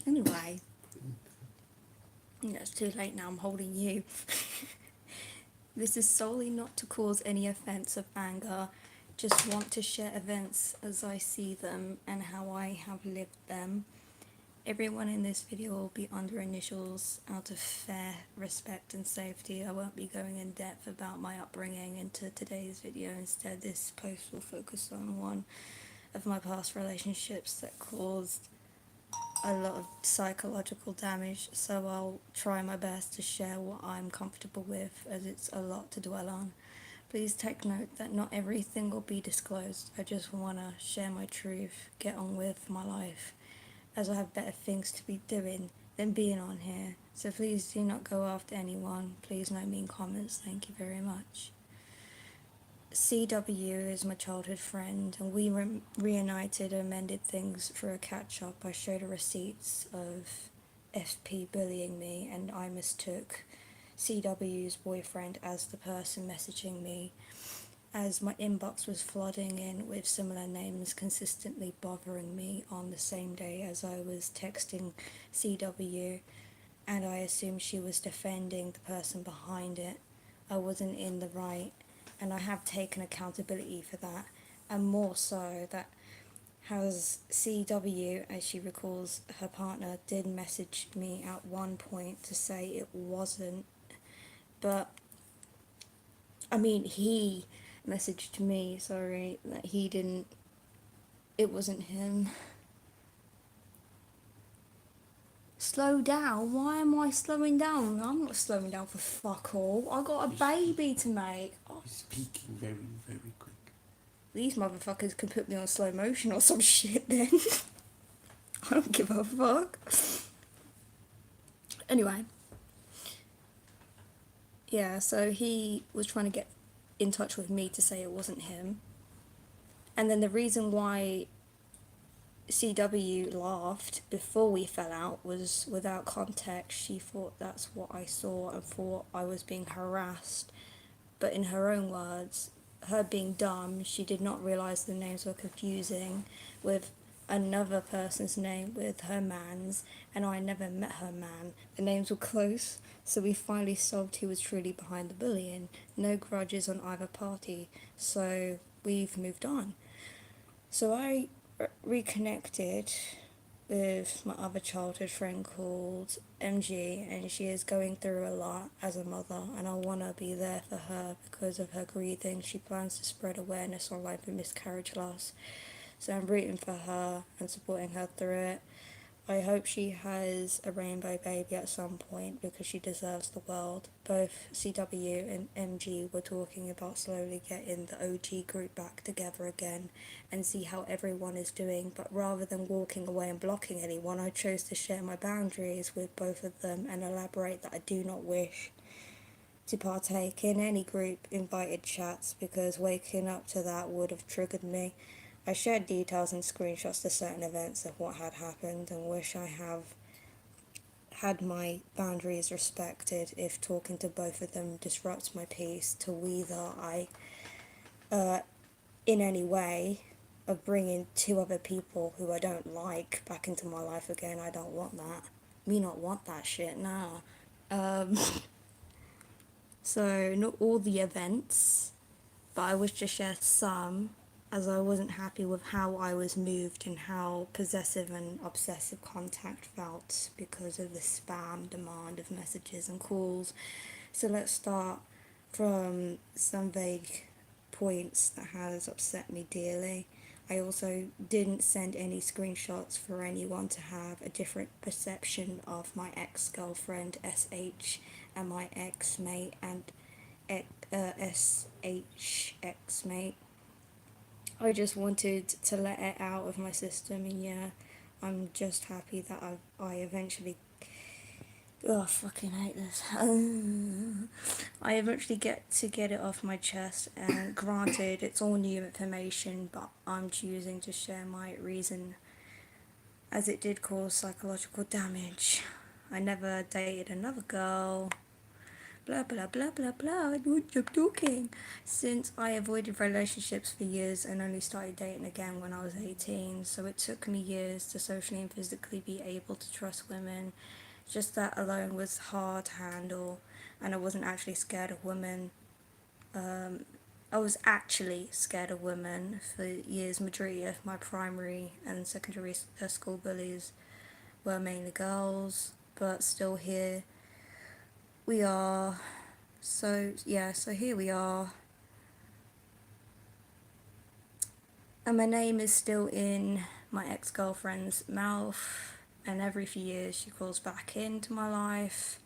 Anyway, it's too late now, I'm holding you. This is solely not to cause any offence of anger, just want to share events as I see them and how I have lived them. Everyone in this video will be under initials out of fair respect and safety. I won't be going in depth about my upbringing into today's video. Instead, this post will focus on one of my past relationships that caused a lot of psychological damage, so I'll try my best to share what I'm comfortable with, as it's a lot to dwell on. Please take note that not everything will be disclosed. I just want to share my truth, get on with my life, as I have better things to be doing than being on here. So please do not go after anyone. Please no mean comments. Thank you very much. CW is my childhood friend, and we reunited and mended things for a catch-up. I showed her receipts of FP bullying me, and I mistook CW's boyfriend as the person messaging me, as my inbox was flooding in with similar names consistently bothering me on the same day as I was texting CW, and I assumed she was defending the person behind it. I wasn't in the right, and I have taken accountability for that, and more so that has CW, as she recalls, her partner did message me at one point to say it wasn't, but I mean he messaged me, sorry, that he didn't, it wasn't him. Slow down? Why am I slowing down? I'm not slowing down for fuck all. I got a baby to make. You're speaking very, very quick. These motherfuckers can put me on slow motion or some shit then. I don't give a fuck. Anyway. Yeah, so he was trying to get in touch with me to say it wasn't him. And then the reason why CW laughed before we fell out was without context. She thought that's what I saw and thought I was being harassed. But in her own words, her being dumb, she did not realise the names were confusing with another person's name with her man's, and I never met her man. The names were close, so we finally solved who was truly behind the bullying. No grudges on either party, so we've moved on. So I reconnected with my other childhood friend called MG, and she is going through a lot as a mother, and I want to be there for her because of her grieving. She plans to spread awareness on life and miscarriage loss, so I'm rooting for her and supporting her through it. I hope she has a rainbow baby at some point because she deserves the world. Both CW and MG were talking about slowly getting the OG group back together again and see how everyone is doing, but rather than walking away and blocking anyone, I chose to share my boundaries with both of them and elaborate that I do not wish to partake in any group invited chats because waking up to that would have triggered me. I shared details and screenshots to certain events of what had happened and wish I have had my boundaries respected if talking to both of them disrupts my peace to whether I, in any way, of bringing two other people who I don't like back into my life again. I don't want that. Me not want that shit, nah. So, not all the events, but I wish to share some, as I wasn't happy with how I was moved and how possessive and obsessive contact felt because of the spam demand of messages and calls. So let's start from some vague points that has upset me dearly. I also didn't send any screenshots for anyone to have a different perception of my ex-girlfriend SH and my ex-mate and SH ex-mate. I just wanted to let it out of my system, and yeah, I'm just happy that I eventually, oh, I fucking hate this. I eventually get it off my chest, and granted, it's all new information, but I'm choosing to share my reason, as it did cause psychological damage. I never dated another girl, blah blah blah blah blah. I don't stop talking. Since I avoided relationships for years and only started dating again when I was 18, so it took me years to socially and physically be able to trust women. Just that alone was hard to handle, and I wasn't actually scared of women. I was actually scared of women for years. Majority of my primary and secondary school bullies were mainly girls, but still here we are. So yeah, so here we are. And my name is still in my ex-girlfriend's mouth, and every few years she calls back into my life.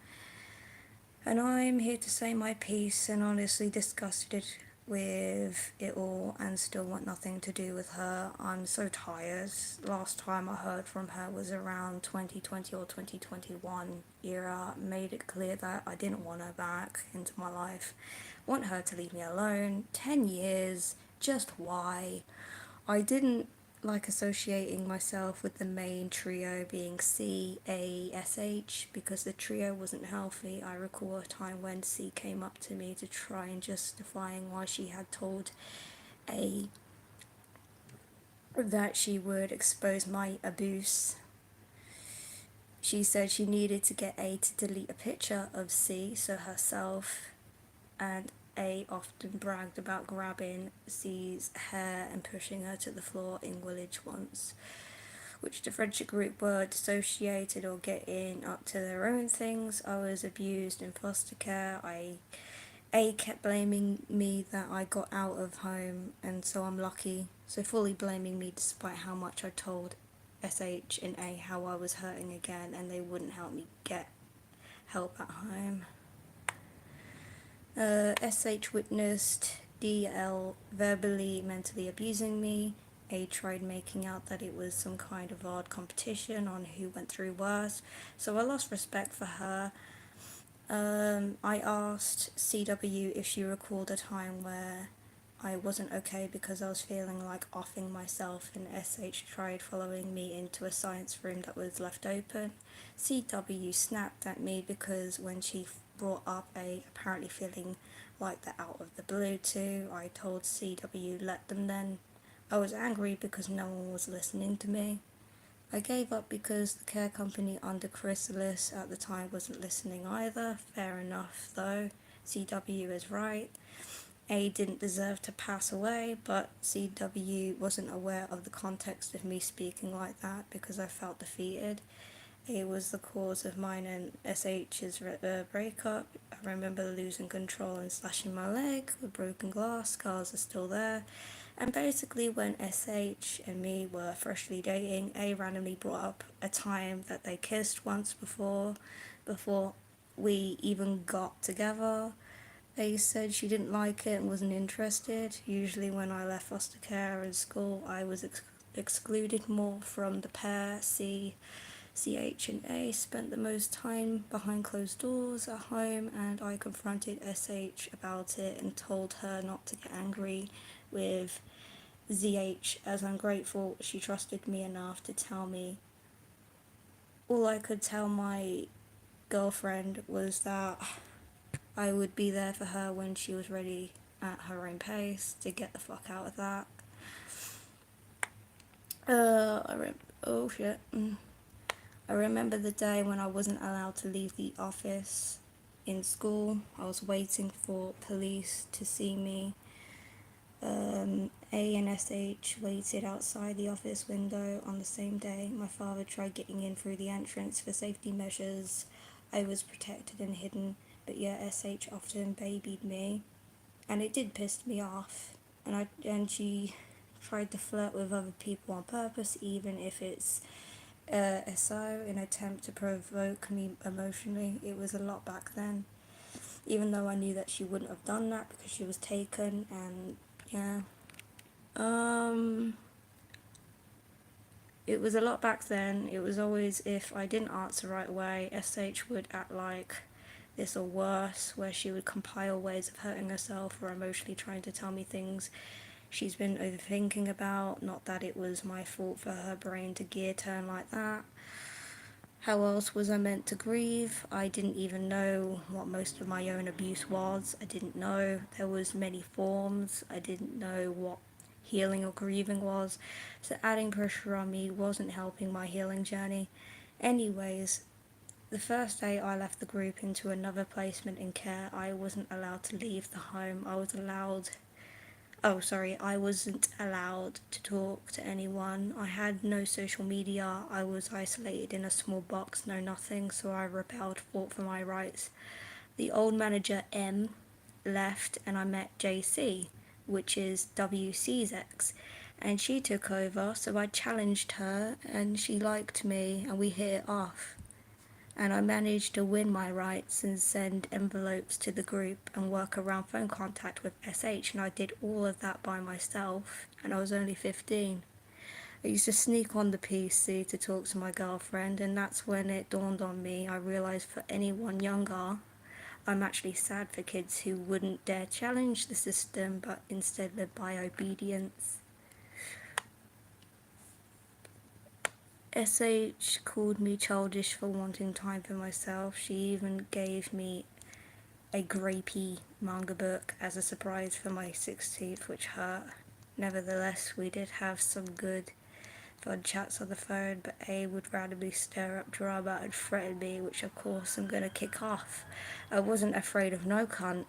And I'm here to say my piece and honestly disgusted with it all and still want nothing to do with her. I'm so tired. Last time I heard from her was around 2020 or 2021 era. Made it clear that I didn't want her back into my life. Want her to leave me alone. 10 years. Just why? I didn't like associating myself with the main trio being C-A-S-H because the trio wasn't healthy. I recall a time when C came up to me to try and justifying why she had told A that she would expose my abuse. She said she needed to get A to delete a picture of C, so herself, and A often bragged about grabbing C's hair and pushing her to the floor in Woolwich once, which the friendship group were dissociated or getting up to their own things. I was abused in foster care. A kept blaming me that I got out of home and so I'm lucky, so fully blaming me despite how much I told SH and A how I was hurting again and they wouldn't help me get help at home. SH witnessed DL verbally, mentally abusing me. A tried making out that it was some kind of odd competition on who went through worse, so I lost respect for her. I asked CW if she recalled a time where I wasn't okay because I was feeling like offing myself, and SH tried following me into a science room that was left open. CW snapped at me because when she brought up A apparently feeling like that out of the blue too, I told CW let them then. I was angry because no one was listening to me. I gave up because the care company under Chrysalis at the time wasn't listening either. Fair enough though, CW is right. A didn't deserve to pass away, but CW wasn't aware of the context of me speaking like that because I felt defeated. A was the cause of mine and SH's breakup. I remember losing control and slashing my leg with broken glass. Scars are still there. And basically when SH and me were freshly dating, A randomly brought up a time that they kissed once before we even got together. A said she didn't like it and wasn't interested. Usually when I left foster care and school, I was excluded more from the pair. CH and A spent the most time behind closed doors at home, and I confronted SH about it and told her not to get angry with ZH as I'm grateful she trusted me enough to tell me. All I could tell my girlfriend was that I would be there for her when she was ready at her own pace to get the fuck out of that. Oh shit. I remember the day when I wasn't allowed to leave the office in school. I was waiting for police to see me. A and SH waited outside the office window on the same day. My father tried getting in through the entrance for safety measures. I was protected and hidden, but yeah, SH often babied me, and it did piss me off. And she tried to flirt with other people on purpose, even if it's SO, in an attempt to provoke me emotionally. It was a lot back then, even though I knew that she wouldn't have done that because she was taken, and yeah. It was a lot back then. It was always if I didn't answer right away, SH would act like this or worse, where she would compile ways of hurting herself or emotionally trying to tell me things she's been overthinking about. Not that it was my fault for her brain to gear turn like that. How else was I meant to grieve? I didn't even know what most of my own abuse was. I didn't know there was many forms. I didn't know what healing or grieving was. So adding pressure on me wasn't helping my healing journey. Anyways, the first day I left the group into another placement in care, I wasn't allowed to leave the home. I wasn't allowed to talk to anyone. I had no social media. I was isolated in a small box, no nothing, so I rebelled, fought for my rights. The old manager, M, left and I met JC, which is WC's ex, and she took over, so I challenged her and she liked me and we hit it off. And I managed to win my rights and send envelopes to the group and work around phone contact with SH, and I did all of that by myself, and I was only 15. I used to sneak on the PC to talk to my girlfriend, and that's when it dawned on me. I realised for anyone younger, I'm actually sad for kids who wouldn't dare challenge the system but instead live by obedience. SH called me childish for wanting time for myself. She even gave me a grapey manga book as a surprise for my 16th, which hurt. Nevertheless, we did have some good fun chats on the phone, but A would randomly stir up drama and threaten me, which of course I'm gonna kick off. I wasn't afraid of no cunt.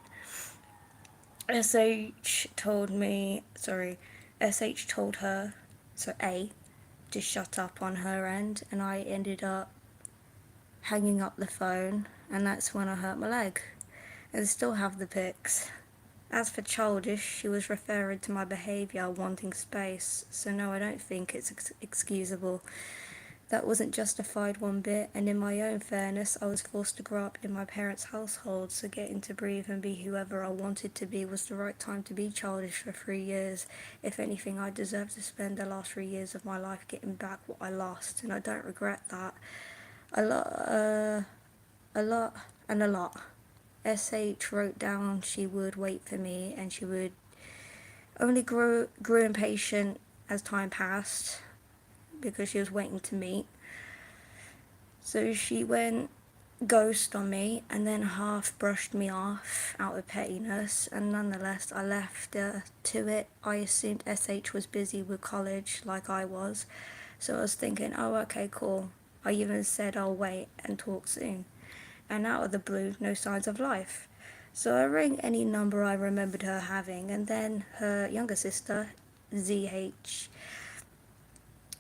SH told her, so A, to shut up on her end, and I ended up hanging up the phone, and that's when I hurt my leg. And still have the pics. As for childish, she was referring to my behaviour wanting space, so no, I don't think it's excusable. That wasn't justified one bit, and in my own fairness, I was forced to grow up in my parents' household, so getting to breathe and be whoever I wanted to be was the right time to be childish for 3 years. If anything, I deserve to spend the last 3 years of my life getting back what I lost, and I don't regret that. A lot. SH wrote down she would wait for me and she would only grew impatient as time passed because she was waiting to meet. So she went ghost on me and then half brushed me off out of pettiness, and nonetheless I left to it. I assumed SH was busy with college like I was, so I was thinking, oh okay, cool. I even said I'll wait and talk soon. And out of the blue, no signs of life. So I rang any number I remembered her having, and then her younger sister, ZH,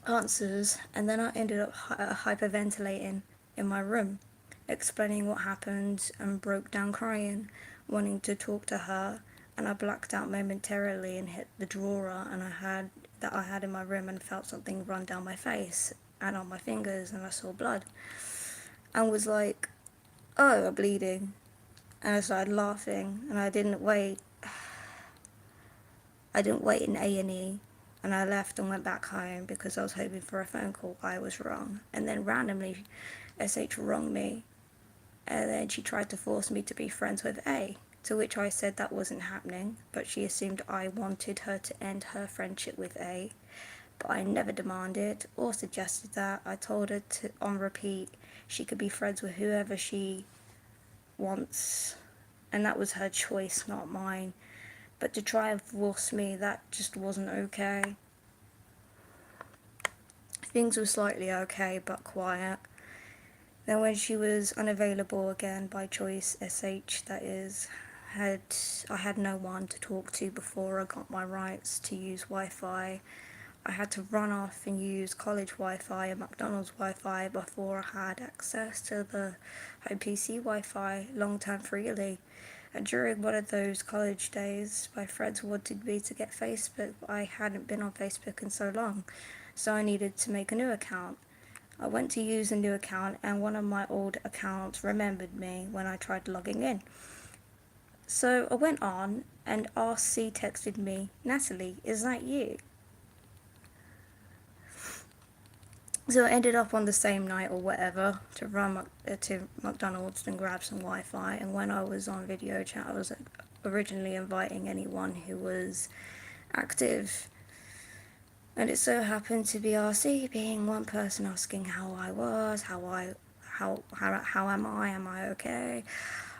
answers, and then I ended up hyperventilating in my room, explaining what happened and broke down crying, wanting to talk to her, and I blacked out momentarily and hit the drawer and I had in my room and felt something run down my face and on my fingers, and I saw blood and was like, oh, I'm bleeding. And I started laughing, and I didn't wait in A&E, and I left and went back home because I was hoping for a phone call. I was wrong. And then randomly, SH rung me, and then she tried to force me to be friends with A, to which I said that wasn't happening, but she assumed I wanted her to end her friendship with A. But I never demanded or suggested that. I told her to, on repeat, she could be friends with whoever she wants, and that was her choice, not mine. But to try and force me, that just wasn't okay. Things were slightly okay, but quiet. Then when she was unavailable again by choice, SH that is, I had no one to talk to before I got my rights to use Wi-Fi. I had to run off and use college Wi-Fi and McDonald's Wi-Fi before I had access to the home PC Wi-Fi long-term freely. And during one of those college days, my friends wanted me to get Facebook, but I hadn't been on Facebook in so long, so I needed to make a new account. I went to use a new account, and one of my old accounts remembered me when I tried logging in. So I went on, and RC texted me, Natalie, is that you? So I ended up on the same night or whatever to run to McDonald's and grab some Wi-Fi, and when I was on video chat I was originally inviting anyone who was active And it so happened to be RC being one person asking how I was, how am I okay?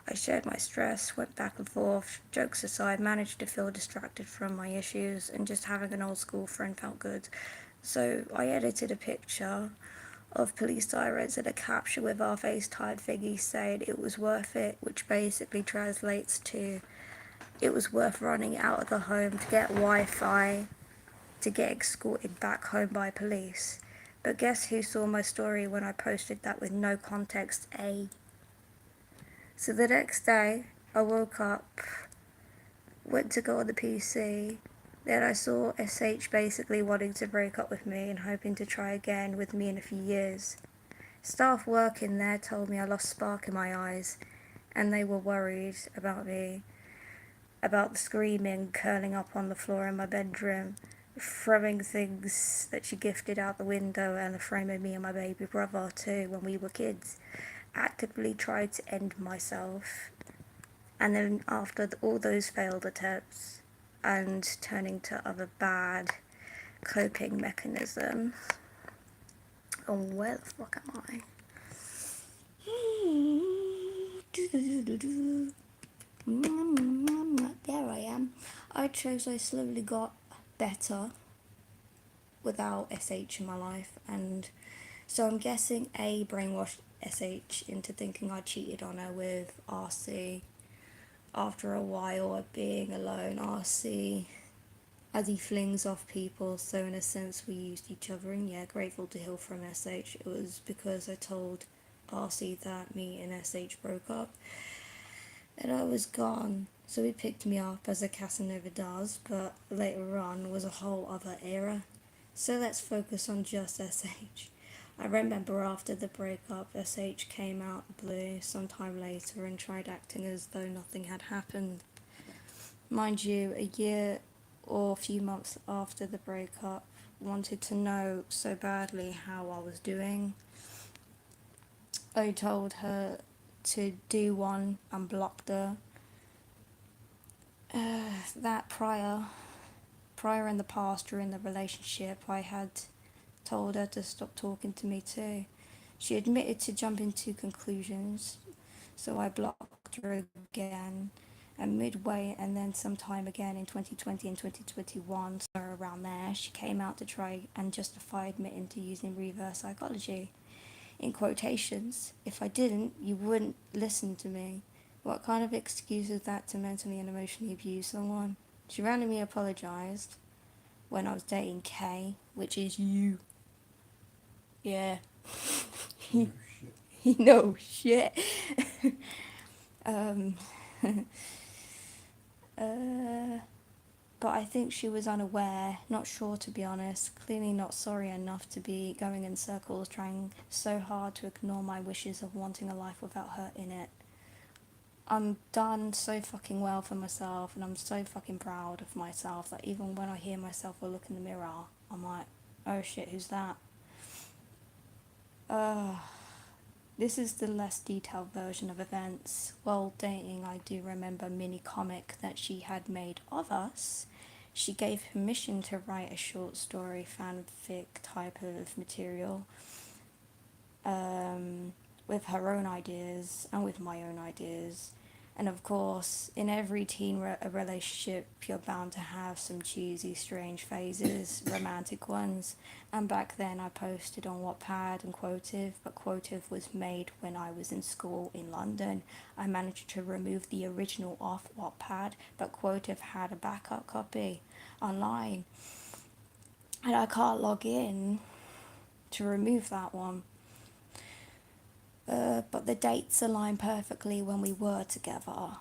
I shared my stress, went back and forth, jokes aside, managed to feel distracted from my issues, and just having an old school friend felt good. So I edited a picture of police sirens and a caption with our face tied thingy saying it was worth it, which basically translates to it was worth running out of the home to get Wi-Fi to get escorted back home by police. But guess who saw my story when I posted that with no context, eh? So the next day, I woke up, went to go on the PC, then I saw SH basically wanting to break up with me and hoping to try again with me in a few years. Staff working there told me I lost spark in my eyes, and they were worried about me, about the screaming, curling up on the floor in my bedroom, throwing things that she gifted out the window, and the frame of me and my baby brother too when we were kids. Actively tried to end myself, and then after all those failed attempts and turning to other bad coping mechanisms, oh, where the fuck am I? There I am. I slowly got better without SH in my life, and so I'm guessing A brainwashed SH into thinking I cheated on her with RC. After a while of being alone, RC, as he flings off people, so in a sense we used each other, and yeah, grateful to heal from SH. It was because I told RC that me and SH broke up, and I was gone. So he picked me up as a Casanova does, but later on was a whole other era. So let's focus on just SH. I remember after the breakup, SH came out blue sometime later and tried acting as though nothing had happened. Mind you, a year or a few months after the breakup, wanted to know so badly how I was doing. I told her to do one and blocked her. That prior in the past during the relationship, I had told her to stop talking to me too. She admitted to jumping to conclusions, so I blocked her again. And midway, and then sometime again in 2020 and 2021, somewhere around there, she came out to try and justify admitting to using reverse psychology. In quotations, if I didn't, you wouldn't listen to me. What kind of excuse is that to mentally and emotionally abuse someone? She randomly apologised when I was dating Kay, which is you. Yeah. No shit. No shit. um, but I think she was unaware, not sure to be honest, clearly not sorry enough to be going in circles trying so hard to ignore my wishes of wanting a life without her in it. I'm done so fucking well for myself, and I'm so fucking proud of myself that even when I hear myself or look in the mirror, I'm like, oh shit, who's that? This is the less detailed version of events. While dating, I do remember a mini comic that she had made of us. She gave permission to write a short story, fanfic type of material, with her own ideas and with my own ideas. And of course, in every teen relationship, you're bound to have some cheesy, strange phases, romantic ones. And back then, I posted on Wattpad and Quotive, but Quotive was made when I was in school in London. I managed to remove the original off Wattpad, but Quotive had a backup copy online. And I can't log in to remove that one. But the dates align perfectly when we were together.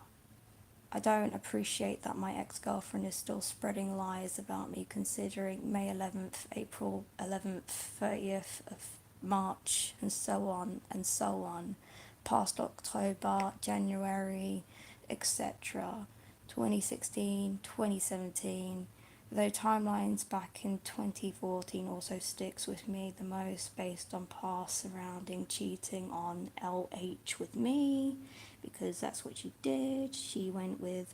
I don't appreciate that my ex-girlfriend is still spreading lies about me, considering May 11th, April 11th, 30th of March, and so on and so on, past October, January, etc., 2016, 2017, though timelines back in 2014 also sticks with me the most based on past surrounding cheating on LH with me, because that's what she did. She went with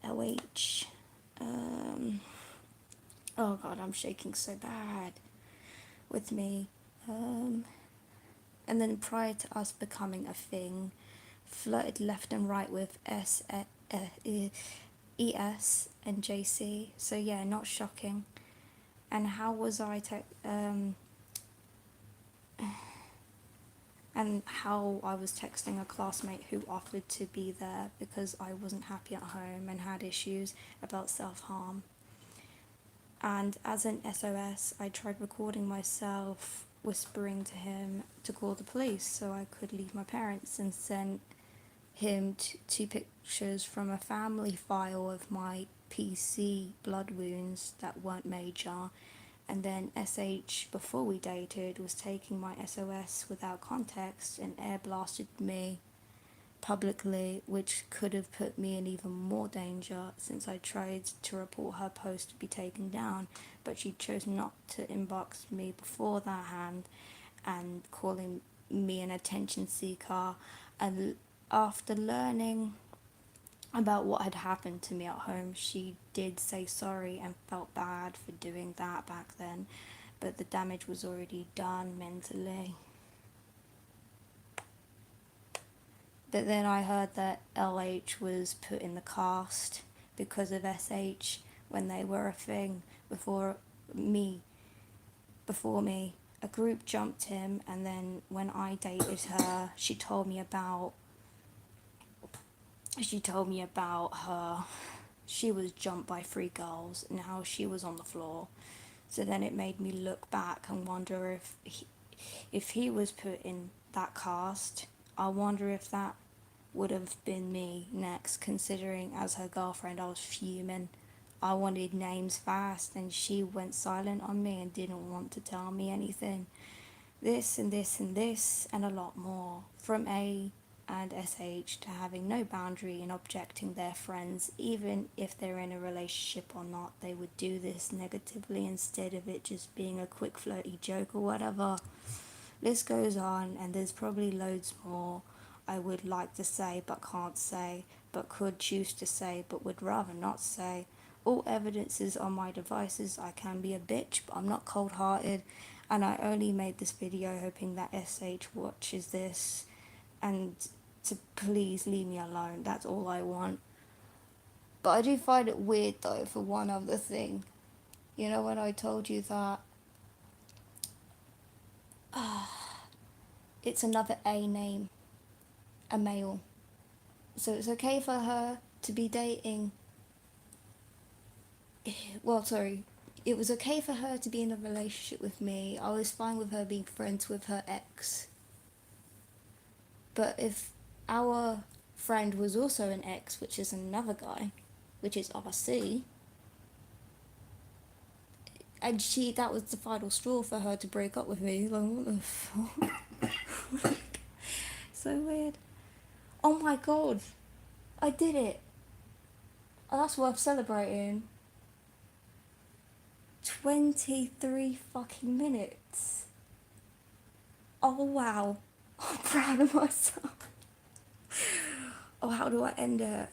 LH. Oh god, I'm shaking so bad with me. And then prior to us becoming a thing, flirted left and right with ES and JC. So yeah, not shocking. And how was I and how I was texting a classmate who offered to be there because I wasn't happy at home and had issues about self-harm. And as an SOS, I tried recording myself whispering to him to call the police so I could leave my parents, and sent him two pictures from a family file of my PC blood wounds that weren't major. And then SH, before we dated, was taking my SOS without context and air blasted me publicly, which could have put me in even more danger since I tried to report her post to be taken down, but she chose not to inbox me before that hand, and calling me an attention seeker. And after learning about what had happened to me at home, she did say sorry and felt bad for doing that back then, but the damage was already done mentally. But then I heard that LH was put in the cast because of SH when they were a thing before me. Before me, a group jumped him, and then when I dated her, she told me about her. She was jumped by 3 girls and how she was on the floor. So then it made me look back and wonder if he was put in that cast, I wonder if that would have been me next, considering as her girlfriend I was fuming. I wanted names fast and she went silent on me and didn't want to tell me anything. This and this and this and a lot more. From A and SH to having no boundary in objecting their friends, even if they're in a relationship or not, they would do this negatively instead of it just being a quick flirty joke or whatever. List goes on, and there's probably loads more I would like to say but can't say, but could choose to say but would rather not say. All evidence is on my devices. I can be a bitch, but I'm not cold-hearted, and I only made this video hoping that SH watches this and to please leave me alone. That's all I want. But I do find it weird though, for one other thing. You know when I told you that it's another A name, a male. So it's okay for her to be dating. Well, sorry. It was okay for her to be in a relationship with me. I was fine with her being friends with her ex. But if our friend was also an ex, which is another guy, which is RC, and that was the final straw for her to break up with me. Like, what the fuck? So weird. Oh my god. I did it. Oh, that's worth celebrating. 23 fucking minutes. Oh wow. I'm proud of myself. Oh, how do I end it?